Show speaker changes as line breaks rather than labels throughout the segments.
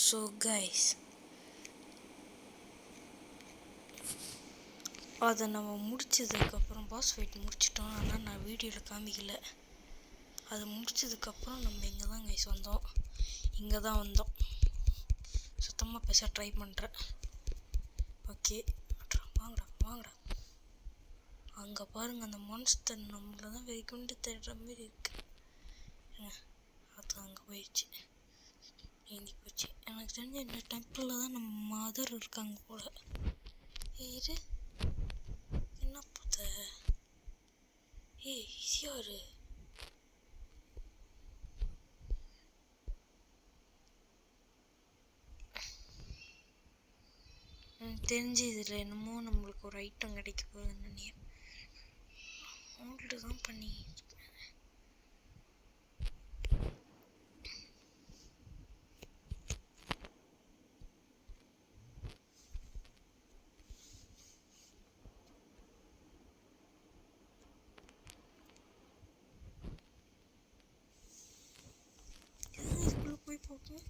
So guys, அதை நம்ம முடிச்சதுக்கப்புறம் பாஸ் ஃபைட் முடிச்சிட்டோம். ஆனால் நான் வீடியோவில் காமிக்கல. அதை முடிச்சதுக்கப்புறம் நம்ம இங்கே தான் கைஸ் வந்தோம். இங்கே தான் வந்தோம். சுத்தமாக பேச ட்ரை பண்ணுறேன். ஓகே, வாங்கடா வாங்கடா. அங்கே பாருங்கள், அந்த மான்ஸ்டர் நம்மள தான் வெகுண்டு தேடுற மாதிரி இருக்கு. அது அங்கே போயிடுச்சு, ஏந்தி போச்சு. எனக்கு தெரிஞ்ச இந்த டெம்பிளில் தான் நம்ம மதர் இருக்காங்க போல. இது என்ன புத்த? இது யாரு? தெரிஞ்சு இதில் என்னமோ நம்மளுக்கு ஒரு ஐட்டம் கிடைக்க போகுதுன்னு நினைக்கிறேன். ஹோல்டு தான் பண்ணி இதுக்குள்ளே போய் பார்ப்போம்.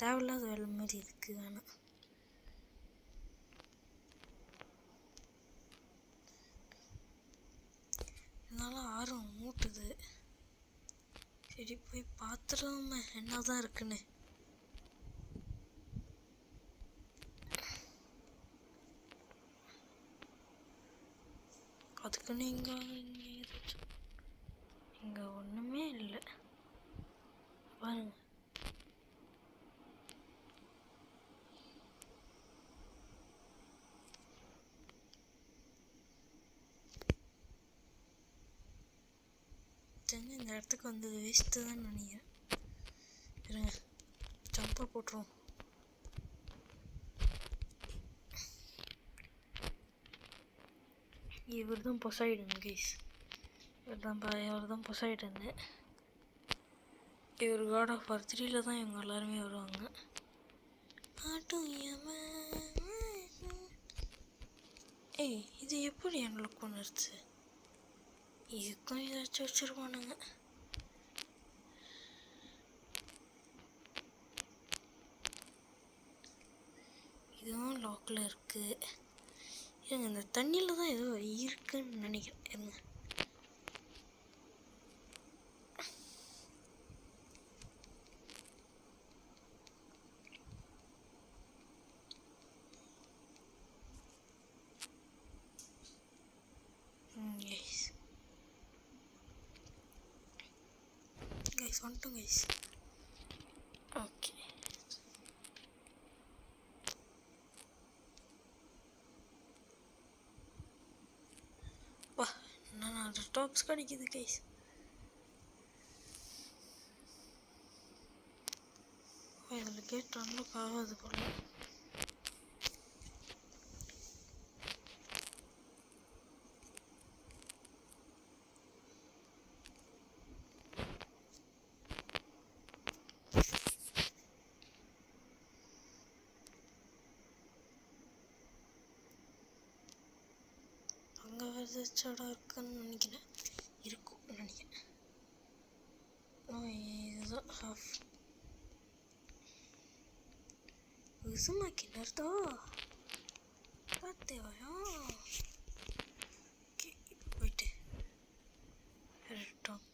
தேவையில்லாத வேலை மாதிரி இருக்கு. வேணாம். இருந்தாலும் ஆர்வம் மூட்டுது. சரி, போய் பார்த்துருவோமே என்னதான் இருக்குன்னு. அதுக்குன்னு இங்கே ஏதாச்சும் இங்கே ஒன்றுமே இல்லை பாருங்க. தெரிஞ்சு இந்த இடத்துக்கு வந்தது வேஸ்ட்டு தான் நினைக்கிறேன். இருங்க, ஜம்பை போட்டுருவோம். இவர் தான் பொசைடன் கைஸ். இவர் தான் பொசைடன்னு. இவர் காட் ஆஃப் வார் 3 தான் இவங்க எல்லாருமே வருவாங்க. ஏய், இது எப்படி அன்லாக் பண்ணிருச்சு? இதுக்கும் ஏதாச்சும் வச்சுருப்பானுங்க. இதுவும் லாக்கில் இருக்குது. இருங்க, இந்த தண்ணியில் தான் ஏதோ இருக்குன்னு நினைக்கிறேன். இருங்க, கைஸ் வந்துட்டோம் கைஸ். ஓகே, வா. நான் டாப்ஸ் கிடைக்குது கைஸ். இதில் கேட் அன்லாக் ஆகாது போல. அங்கே விதைச்சடா இருக்குன்னு நினைக்கிறேன். இருக்கும் நினைக்கிறேன். இதுதான் ஹாஃப் உசுமாக்கி நிறுத்தோ பார்த்தேவாயா. ஓகே, இப்போ போயிட்டு டாப்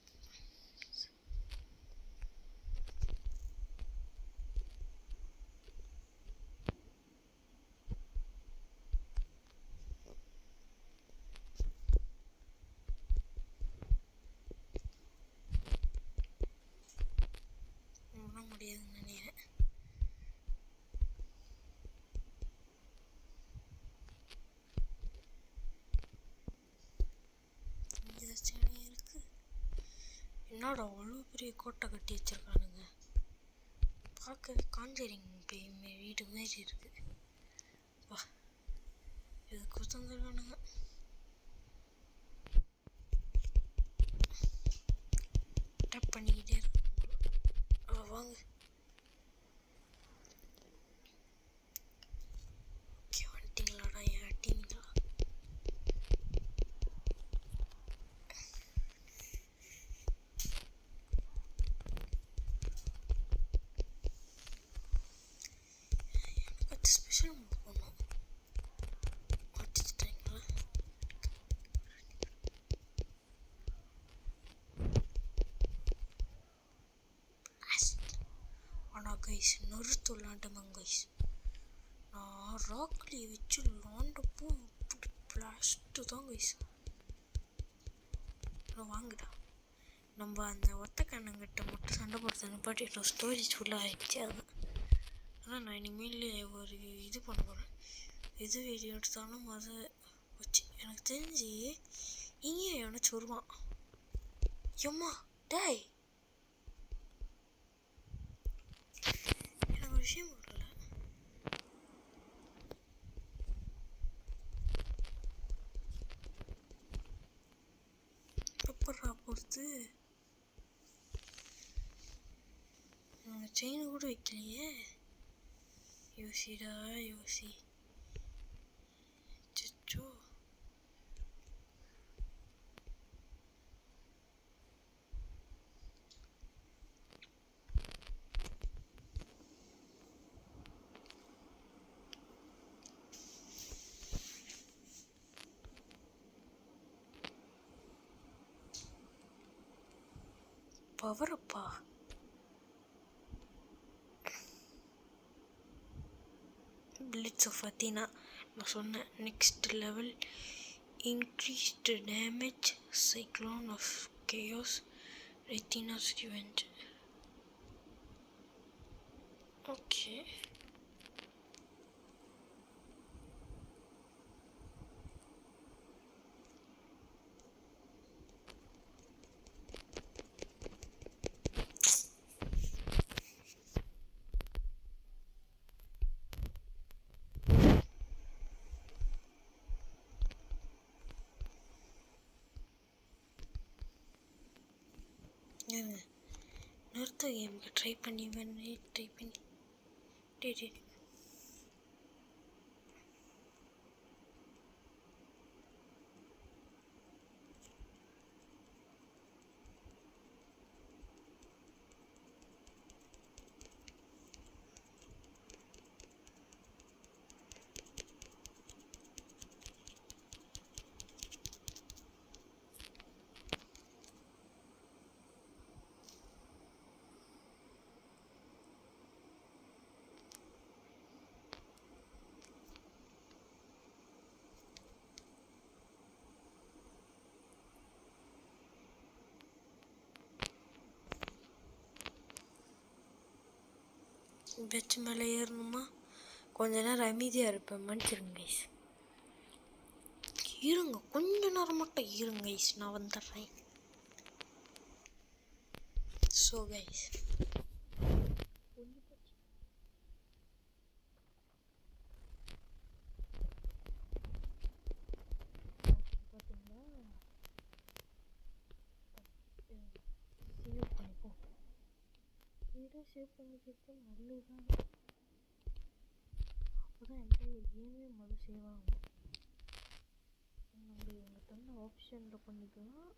முடியாதுன்னு நினைக்கிறேன். இருக்கு. என்னடா அவ்வளோ பெரிய கோட்டை கட்டி வச்சிருக்கானுங்க. பார்க்கவே காஞ்சரிங் வீடு மாரி இருக்கு. வா, இதுக்கு தந்துருக்கானுங்க. டேப் பண்ணிக்கிட்டே இருக்கு. வாங்க. ஓகே, வந்துட்டீங்களாடா என் டீங்களா? அடுத்து ஸ்பெஷல் மோட் பண்ணோம். அடிச்சுட்டாங்களா? ஆனால் கைஸ் நொறுத்து விளாண்டமாங்க கைஸ். நான் ராக்லி வச்சு விளாண்டப்போ இப்படி பிளாஸ்ட்டு தான் கைஸ். வாங்கடா நம்ம அந்த ஒத்தக்கண்ணங்கிட்ட மட்டும் சண்டை போடுறது நிப்பாட்டிட்டோம். ஸ்டோரேஜ் ஃபுல்லாக ஆகிடுச்சு. அதான் நான் இனிமேல் ஒரு இது பண்ண போகிறேன். எது வீடியோ எடுத்தாலும் அதை வச்சு எனக்கு தெரிஞ்சு இங்கே எவனாச்சும் வருவான். எம்மா டேய், எனக்கு ஒரு விஷயம் வரல. எப்படா பொறுத்து செயின் கூட வைக்கலையே. யோசிடா யோசி. சிச்சோ பவரப்பா. பிளிட்ஸ் ஆஃப் அத்தீனா நான் சொன்னேன். Next level increased damage cyclone of chaos retina's revenge. Okay நிறுத்த கேமுக்கு ட்ரை பண்ணி டே பெட்ச் மேலே ஏறணுமா? கொஞ்ச நேரம் அமைதியாக இருப்பேன், மன்னிச்சிருங்க கைஸ். இருங்க கொஞ்ச நேரம் மட்டும் இருங்க கைஸ், நான் வந்துடுறேன். ஸோ கைஸ் சேவ் பண்ணிக்கிறது நல்லதுதான். அப்போ தான் என்டையர் கேமே முதல்ல சேவ் ஆகும். நம்ம இவங்க தந்த ஆப்ஷனில் பண்ணிக்கலாம்.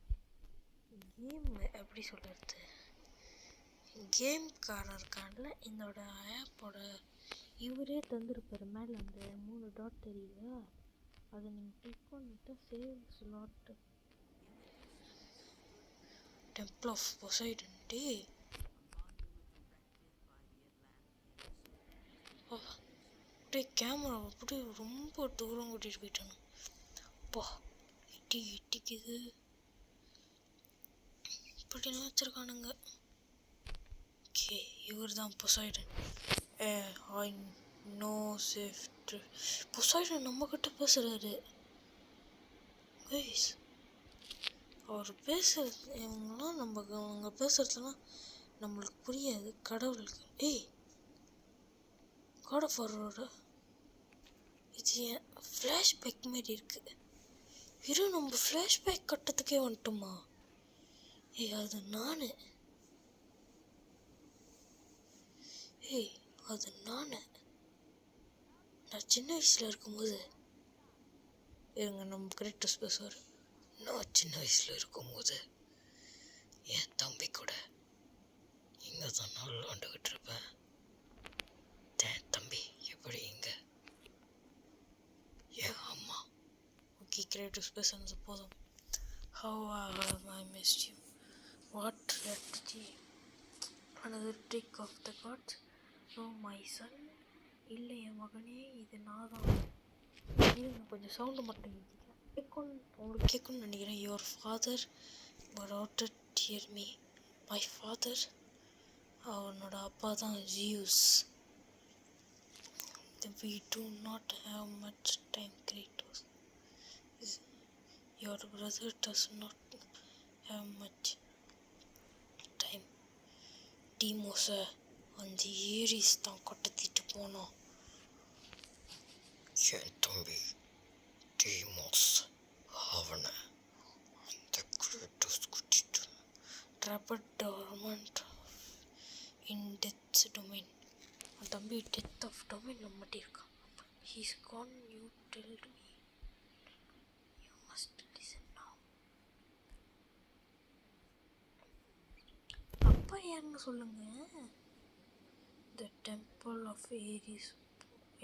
கேம் எப்படி சொல்கிறது, கேம்காரர் இருக்கான்ல இதோட ஆப்போட இவரே தந்துருப்பார். மேலே அந்த 3 டாட் தெரியுதா, அதை நீங்கள் கிளிக் பண்ணிவிட்டு சேவ் ஸ்லாட் டெம்பிள் ஆஃப் பொசைடன்ட்டு அப்படியே கேமரா அப்படியே ரொம்ப தூரம் கூட்டிகிட்டு போயிட்டானு. அப்பா இட்டிக்குது இப்படிலாம் வச்சுருக்கானுங்க. ஓகே இவர் தான் பொசைடன். ஐ நோ சேஃப்ட். பொசைடன் நம்மக்கிட்ட பேசுகிறாரு கைஸ். அவர் பேசுறது இவங்களாம் அவங்க பேசுகிறதுலாம் நம்மளுக்கு புரியாது. கடவுளுக்கு காட் ஆஃப் வாரோட இது ஏன் ஃப்ளாஷ்பேக் மாரி இருக்குது. நம்ம ஃப்ளாஷ்பேக் கட்டத்துக்கே வந்துட்டோமா? அது நான் சின்ன வயசில் இருக்கும்போது இருங்க நம்ம கிரேட்டஸ் பேசுவார். நான் சின்ன வயசில் இருக்கும்போது என் தம்பி கூட இங்கே தான் நான் விளாண்டுக்கிட்டு இருப்பேன். தம்பி எப்படி இங்கே கிரியேட்டிவ் ஸ்பேஸ் இருந்தது போதும். How have I missed you? What strategy? Another trick of the gods? No, my son. இல்லை என் மகனே, இது நான் தான். கொஞ்சம் சவுண்டு மட்டும் உங்களுக்கு கேட்கணும்னு நினைக்கிறேன். Your father daughter hear me. My father, அவனோட அப்பா தான் Zeus. We do not have much time, Kratos. Your brother does not have much time. Deimos அந்த ஏரிஸ் தான் கொட்டத்திட்டு போனோம். என் தம்பி டீமோஸ் அவனை அந்த கிரேட்டோஸ் கூட்டிட்டு trapped torment in death domain. அவன் தம்பி டெத் ஆஃப் டொமைனில் மாட்டியிருக்கான். He's gone. You told me. You must listen now. அப்பா யாருன்னு சொல்லுங்க. The temple of Ares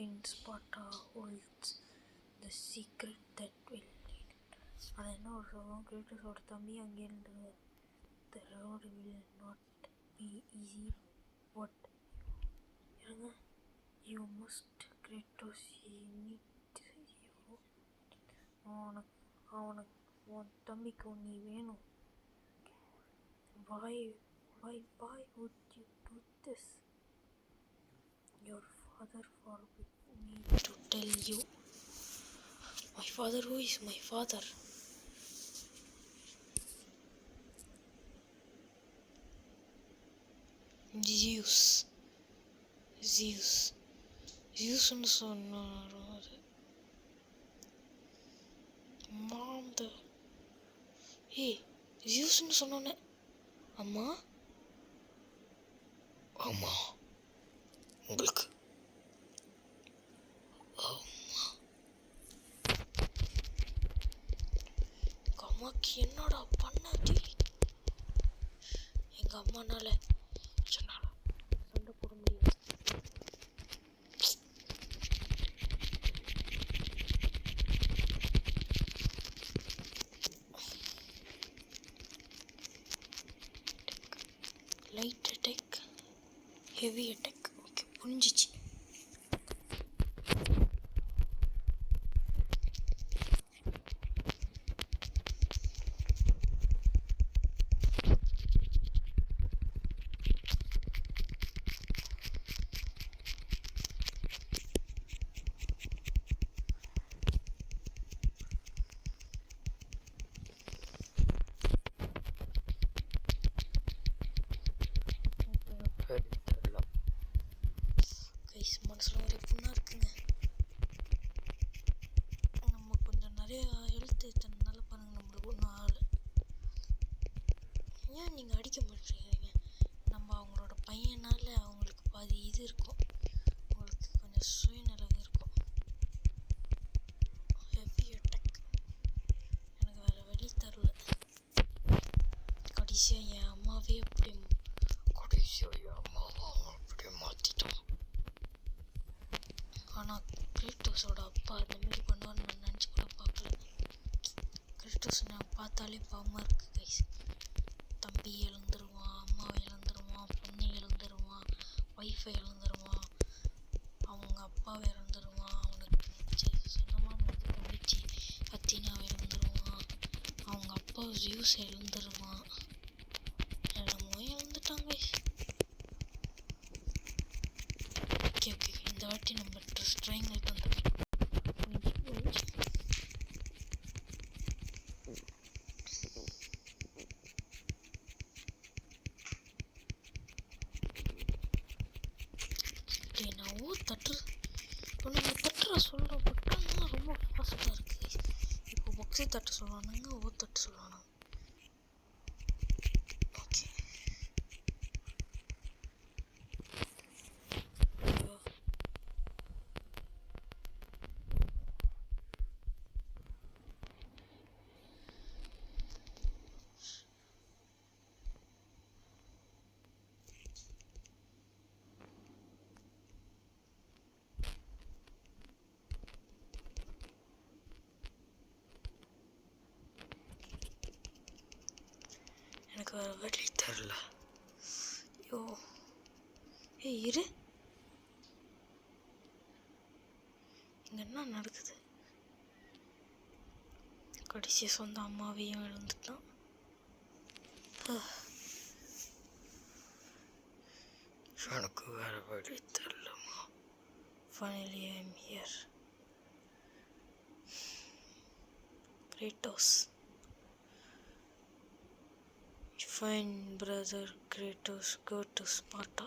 in Sparta holds the secret that will lead. அது என்ன ஒரு சொல்லுவோம், கிரேட்டஸோட தம்பி அங்கே இருந்தது. The road will not be easy, but you must Kratos need you. அவனுக்கு உன் தம்பிக்கு நீ வேணும். Why would you do this? Your father forbid me to tell you. My father? Who is my father? Zeusன்னு சொன்னார். மாந்த ஜியூஸ்ன்னு சொன்னோன்னே அம்மா ஆமா உங்களுக்கு எங்கள் அம்மாவுக்கு என்னடா பண்ணாது? எங்கள் அம்மானால சொன்னால சண்டை போட முடியாது. Light attack, heavy attack. Okay, புரிஞ்சிச்சு. மனசில் ஒரு புண்ணாக இருக்குங்க. நம்ம கொஞ்சம் நிறைய ஹெல்த் ஏற்றனால பாருங்கள் நம்மளுக்கு ஒன்றும் ஆகலை. ஏன் நீங்கள் அடிக்க மாட்டேங்கிறீங்க? நம்ம அவங்களோட பையனால் அவங்களுக்கு பாதி இது இருக்கும், அவங்களுக்கு கொஞ்சம் சுயநலவு இருக்கும். Heavy attack. எனக்கு வேறு வழி தரல. கடைசியாக என் அம்மாவே அப்படி மாற்றிட்டோம். ஆனால் கிரேட்டோஸோட அப்பா அந்தமாரி பண்ணுவான்னு நான் நினச்சி கூட பார்க்கல. கிரேட்டோஸ் நான் பார்த்தாலே பாவமாக இருக்குது கைஸ். தம்பி இழந்துருவான், அம்மாவை இழந்துருவான், பொண்ணை இழந்துருவான், ஒய்ஃபை இழந்துருவான், அவங்க அப்பாவை இழந்துருவான், அவனுக்கு சொந்தமான தங்கச்சி அத்தினாவை இழந்துருவான், அவங்க அப்பா ஜியூஸை இழந்துருவான். என்னமோ இழந்துட்டாங்க கைஸ். ஓகே இந்த வாட்டி நம்ம ட்ரையாங்கிள் பண்ணுறோம். நான் தட்டுற இப்போ நம்ம தட்டுற சொல்கிறோம். பட்டாங்கன்னா ரொம்ப ஃபாஸ்ட்டாக இருக்குது. இப்போ பாக்ஸே தட்ட சொல்லுவானுங்க, தட்டு சொல்லுவானுங்க. எனக்கு வேறு வழி தெரில. ஐயோ இரு, இங்கே என்ன நடக்குது? கடைசியாக சொந்த அம்மாவையும் இழந்துட்டான். எனக்கு வேறு வழி தெரிலம்மா. Finally I'm here. Kratos. Fine brother Kratos, go to Sparta.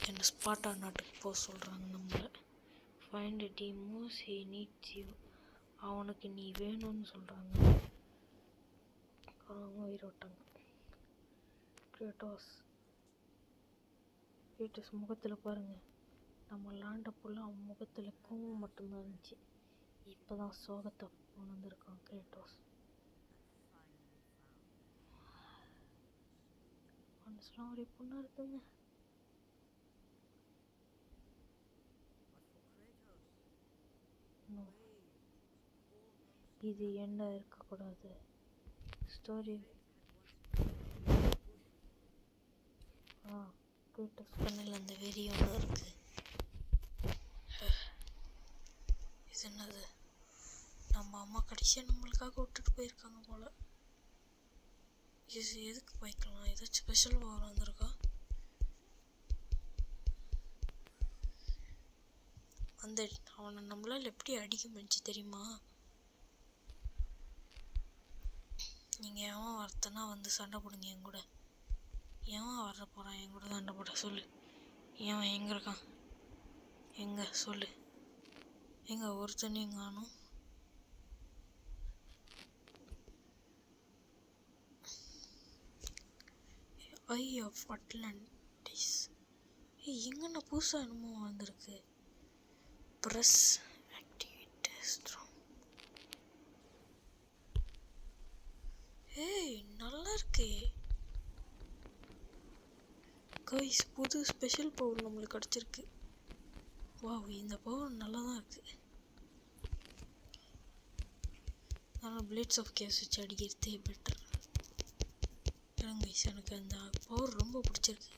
என்ன ஸ்பார்ட்டா நாட்டுக்கு போக சொல்கிறாங்க நம்மளை. Find Deimos, he needs you. அவனுக்கு நீ வேணும்னு சொல்கிறாங்க. அவங்க உயிரோட்டாங்க. கிரேட்டோஸ் முகத்தில் பாருங்கள், நம்ம லாண்டப்புள்ள அவன் முகத்தில் கோவம் மட்டும்தான் இருந்துச்சு. இப்போ தான் சோகத்தை உணர்ந்துருக்கான் கிரேட்டோஸ். மனசுலாம் ஒரே பொண்ணாக இருக்குங்க. இது என்ன இருக்கக்கூடாது. ஸ்டோரி கிரேட்டோஸ் கண்ணில் அந்த வெறி ஒன்று இருக்குது. இது என்னது? நம்ம அம்மா கடைசியாக நம்மளுக்காக விட்டுட்டு போயிருக்காங்க போல். இது எதுக்கு போய்க்கலாம்? ஏதாச்சும் ஸ்பெஷல் பவர் வந்திருக்கா? அந்த அவனை நம்மளால் எப்படி அடிக்க முடிஞ்சு தெரியுமா? நீங்கள் எவன் வரத்தனா வந்து சண்டை போடுங்க என் கூட. எவன் வர போகிறான் என் கூட சண்டை போட? சொல்லு. எவன் எங்கே இருக்கான்? எங்கே சொல்லு. எங்கே ஒருத்தனையும் காணும்? ஐ ஆஃப் அட்லாண்டிஸ். எங்கன்னா புதுசாக என்னமோ வந்திருக்கு. ப்ரெஸ் ஆக்டிவிட்டேஸ். நல்லா இருக்கே கைஸ். புது ஸ்பெஷல் பவர் நம்மளுக்கு கிடச்சிருக்கு. வாவ், இந்த பவர் நல்லா தான் இருக்குது. ஆனால் பிளேட்ஸ் ஆஃப் கேஸ் வச்சு அடிக்கிறதே பெட்டர். கைஸ், எனக்கு அந்த பவர் ரொம்ப பிடிச்சிருக்கு.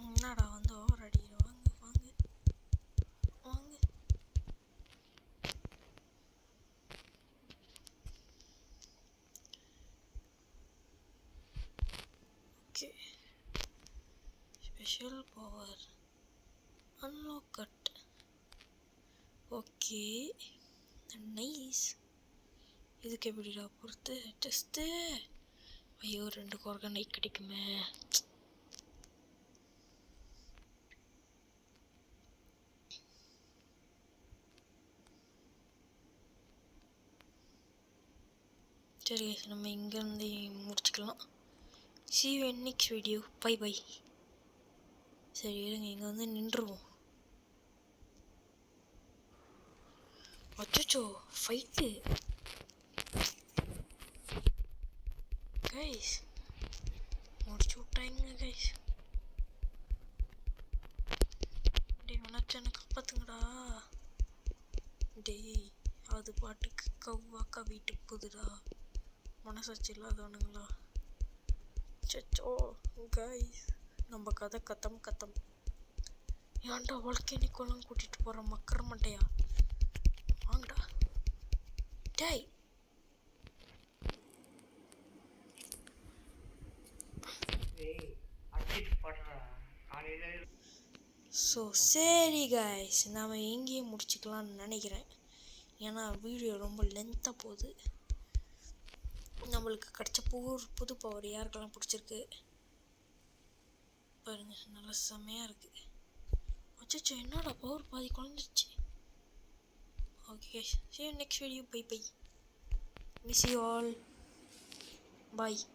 என்னடா வந்து ஓவர் அடிக்கிற? வாங்க வாங்க வாங்க. Okay, special power unlocked. Okay nice. இதுக்கு எப்படிடா பொறுத்து டெஸ்ட்டு? ஐயோ 2 ஆர்கானைட் கிடைக்குமே. சரி, நம்ம இங்கேருந்து முடிச்சுக்கலாம். see you in next video. bye bye. சரி இருங்க, இங்கே வந்து நின்றுவோம். அச்சோ ஃபைட்டு கைஸ், முடிச்சு விட்டாங்க கைஸ். டேய் மனச்சனை காப்பாத்துங்கடா. டேய் அது பாட்டுக்கு கவ்வாக்கா வீட்டுக்கு போகுதுடா. மனசாட்சி இல்லாதவனுங்களா. சச்சோ கைஸ், நம்ம கதை கத்தம். ஏன்டா வாழ்க்கைனிக்கெல்லாம் கூட்டிகிட்டு போகிற மக்கர மாட்டையா? வாங்கடா டேய். ஸோ சரி கைஸ், நாம் எங்கேயே முடிச்சுக்கலான்னு நினைக்கிறேன். ஏன்னா வீடியோ ரொம்ப லென்த்தாக போகுது. நம்மளுக்கு கிடச்ச புது பவர் யாருக்கெல்லாம் பிடிச்சிருக்கு பாருங்க, நல்லா செம்மையாக இருக்குது. அச்சோ என்னடா பவர் பாதி குழஞ்சிச்சு. Okay, see you next video. bye bye. miss you all. bye.